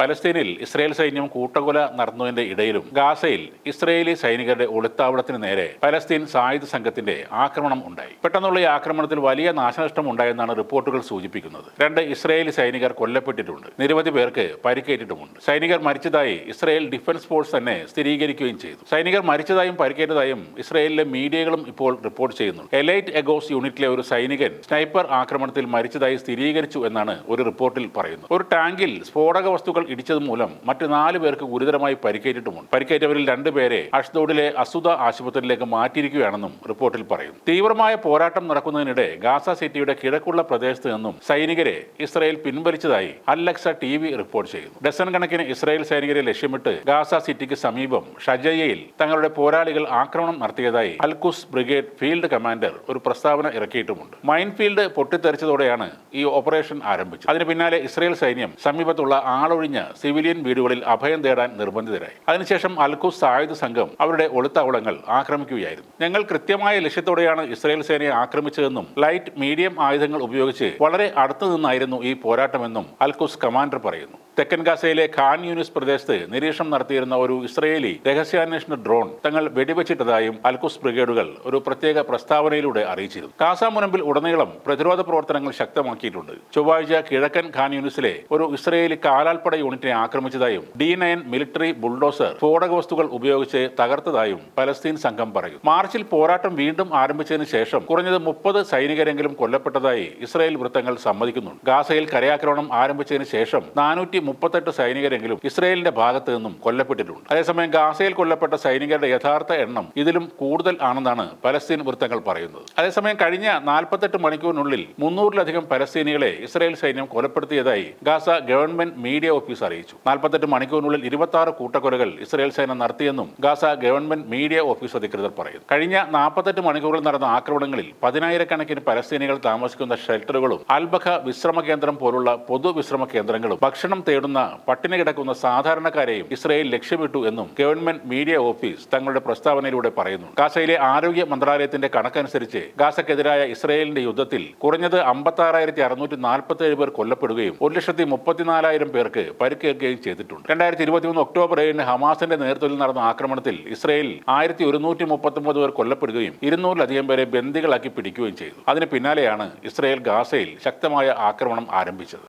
പലസ്തീനിൽ Israel സൈന്യം കൂട്ടക്കൊല നടന്നതിന്റെ ഇടയിലും ഗാസയിൽ ഇസ്രായേലി സൈനികരുടെ ഒളിത്താവളത്തിന് നേരെ പലസ്തീൻ സായുധ സംഘത്തിന്റെ ആക്രമണം ഉണ്ടായി. പെട്ടെന്നുള്ള ഈ ആക്രമണത്തിൽ വലിയ നാശനഷ്ടം ഉണ്ടായെന്നാണ് റിപ്പോർട്ടുകൾ സൂചിപ്പിക്കുന്നത്. 2 ഇസ്രായേലി സൈനികർ കൊല്ലപ്പെട്ടിട്ടുണ്ട്. നിരവധി പേർക്ക് പരിക്കേറ്റിട്ടുമുണ്ട്. സൈനികർ മരിച്ചതായി ഇസ്രായേൽ ഡിഫൻസ് ഫോഴ്സ് തന്നെ സ്ഥിരീകരിക്കുകയും ചെയ്തു. സൈനികർ മരിച്ചതായും പരിക്കേറ്റതായും ഇസ്രായേലിലെ മീഡിയകളും ഇപ്പോൾ റിപ്പോർട്ട് ചെയ്യുന്നുണ്ട്. എലൈറ്റ് എഗോസ് യൂണിറ്റിലെ ഒരു സൈനികൻ സ്നൈപ്പർ ആക്രമണത്തിൽ മരിച്ചതായി സ്ഥിരീകരിച്ചു എന്നാണ് ഒരു റിപ്പോർട്ടിൽ പറയുന്നത്. ഒരു ടാങ്കിൽ സ്ഫോടക വസ്തുക്കൾ ഇടിച്ചത് മൂലം മറ്റ് 4 പേർക്ക് ഗുരുതരമായി പരിക്കേറ്റിട്ടുമുണ്ട്. പരിക്കേറ്റവരിൽ 2 പേരെ അഷ്ദോഡിലെ അസുദ ആശുപത്രിയിലേക്ക് മാറ്റിയിരിക്കുകയാണെന്നും റിപ്പോർട്ടിൽ പറയുന്നു. തീവ്രമായ പോരാട്ടം നടക്കുന്നതിനിടെ ഗാസ സിറ്റിയുടെ കിഴക്കുള്ള പ്രദേശത്ത് നിന്നും സൈനികരെ ഇസ്രായേൽ പിൻവലിച്ചതായി അൽ-അക്സ TV റിപ്പോർട്ട് ചെയ്യുന്നു. ഡസൻ കണക്കിന് ഇസ്രായേൽ സൈനികരെ ലക്ഷ്യമിട്ട് ഗാസ സിറ്റിക്ക് സമീപം ഷജയയിൽ തങ്ങളുടെ പോരാളികൾ ആക്രമണം നടത്തിയതായി അൽ-ഖുസ് ബ്രിഗേഡ് ഫീൽഡ് കമാൻഡർ ഒരു പ്രസ്താവന ഇറക്കിയിട്ടുമുണ്ട്. മൈൻഫീൽഡ് പൊട്ടിത്തെറിച്ചതോടെയാണ് ഈ ഓപ്പറേഷൻ ആരംഭിച്ചത്. അതിന് പിന്നാലെ ഇസ്രായേൽ സൈന്യം സമീപത്തുള്ള ആളൊഴിഞ്ഞ സിവിലിയൻ വീടുകളിൽ അഭയം തേടാൻ നിർബന്ധിതരായി. അതിനുശേഷം അൽ-ഖുസ് സായുധ സംഘം അവരുടെ ഒളിത്താവളങ്ങൾ ആക്രമിക്കുകയായിരുന്നു. ഞങ്ങൾ കൃത്യമായ ലക്ഷ്യത്തോടെയാണ് ഇസ്രായേൽ സേനയെ ആക്രമിച്ചതെന്നും ലൈറ്റ് മീഡിയം ആയുധങ്ങൾ ഉപയോഗിച്ച് വളരെ അടുത്തു നിന്നായിരുന്നു ഈ പോരാട്ടമെന്നും അൽ-ഖുസ് കമാൻഡർ പറയുന്നു. തെക്കൻ ഗാസയിലെ ഖാൻ യൂനിസ് പ്രദേശത്ത് നിരീക്ഷണം നടത്തിയിരുന്ന ഒരു ഇസ്രായേലി രഹസ്യാന്വേഷണ ഡ്രോൺ തങ്ങൾ വെടിവെച്ചിട്ടതായും അൽ-ഖുസ് ബ്രിഗേഡുകൾ ഒരു പ്രത്യേക പ്രസ്താവനയിലൂടെ അറിയിച്ചിരുന്നു. ഗാസ മുനമ്പിൽ ഉടനീളം പ്രതിരോധ പ്രവർത്തനങ്ങൾ ശക്തമാക്കിയിട്ടുണ്ട്. ചൊവ്വാഴ്ച കിഴക്കൻ ഖാൻ യൂനിസിലെ ഒരു ഇസ്രായേലി കാലാൽപ്പട യൂണിറ്റിനെ ആക്രമിച്ചതായും D9 മിലിറ്ററി ബുൾഡോസർ സ്ഫോടക വസ്തുക്കൾ ഉപയോഗിച്ച് തകർത്തതായും പലസ്തീൻ സംഘം പറയുന്നു. മാർച്ചിൽ പോരാട്ടം വീണ്ടും ആരംഭിച്ചതിന് ശേഷം കുറഞ്ഞത് 30 സൈനികരെങ്കിലും കൊല്ലപ്പെട്ടതായി ഇസ്രായേൽ വൃത്തങ്ങൾ സമ്മതിക്കുന്നുണ്ട്. ഗാസയിൽ കരയാക്രമണം ആരംഭിച്ചതിന് ശേഷം 438 സൈനികരെങ്കിലും ഇസ്രായേലിന്റെ ഭാഗത്ത് നിന്നും കൊല്ലപ്പെട്ടിട്ടുണ്ട്. അതേസമയം ഗാസയിൽ കൊല്ലപ്പെട്ട സൈനികരുടെ യഥാർത്ഥ എണ്ണം ഇതിലും കൂടുതൽ ആണെന്നാണ് പലസ്തീൻ വൃത്തങ്ങൾ പറയുന്നത്. അതേസമയം കഴിഞ്ഞ 48 മണിക്കൂറിനുള്ളിൽ 300-ലധികം പലസ്തീനികളെ ഇസ്രായേൽ സൈന്യം കൊലപ്പെടുത്തിയതായി ഗാസ ഗവൺമെന്റ് മീഡിയ ഓഫീസ് അറിയിച്ചു. 48 മണിക്കൂറിനുള്ളിൽ 26 കൂട്ടക്കൊലകൾ ഇസ്രായേൽ സൈന്യം നടത്തിയെന്നും ഗാസ ഗവൺമെന്റ് മീഡിയ ഓഫീസ് അധികൃതർ പറയുന്നു. കഴിഞ്ഞ 48 മണിക്കൂറിൽ നടന്ന ആക്രമണങ്ങളിൽ 10,000-കണക്കിന് പലസ്തീനികൾ താമസിക്കുന്ന ഷെൽട്ടറുകളും അൽബഖ വിശ്രമ കേന്ദ്രം പോലുള്ള പൊതുവിശ്രമ കേന്ദ്രങ്ങളും ഭക്ഷണം തേടുന്ന പട്ടിണി കിടക്കുന്ന സാധാരണക്കാരെയും ഇസ്രായേൽ ലക്ഷ്യമിട്ടു എന്നും ഗവൺമെന്റ് മീഡിയ ഓഫീസ് തങ്ങളുടെ പ്രസ്താവനയിലൂടെ പറയുന്നു. ഗാസയിലെ ആരോഗ്യ മന്ത്രാലയത്തിന്റെ കണക്കനുസരിച്ച് ഗാസക്കെതിരായ ഇസ്രായേലിന്റെ യുദ്ധത്തിൽ കുറഞ്ഞത് 56,647 പേർ കൊല്ലപ്പെടുകയും 1,34,000 പേർക്ക് പരിക്കേൽക്കുകയും ചെയ്തിട്ടുണ്ട്. 2023 ഒക്ടോബർ 7 ഹമാസിന്റെ നേതൃത്വത്തിൽ നടന്ന ആക്രമണത്തിൽ ഇസ്രായേൽ 1,139 പേർ കൊല്ലപ്പെടുകയും 200-ലധികം പേരെ ബന്ദികളാക്കി പിടിക്കുകയും ചെയ്തു. അതിന് പിന്നാലെയാണ് ഇസ്രായേൽ ഗാസയിൽ ശക്തമായ ആക്രമണം ആരംഭിച്ചത്.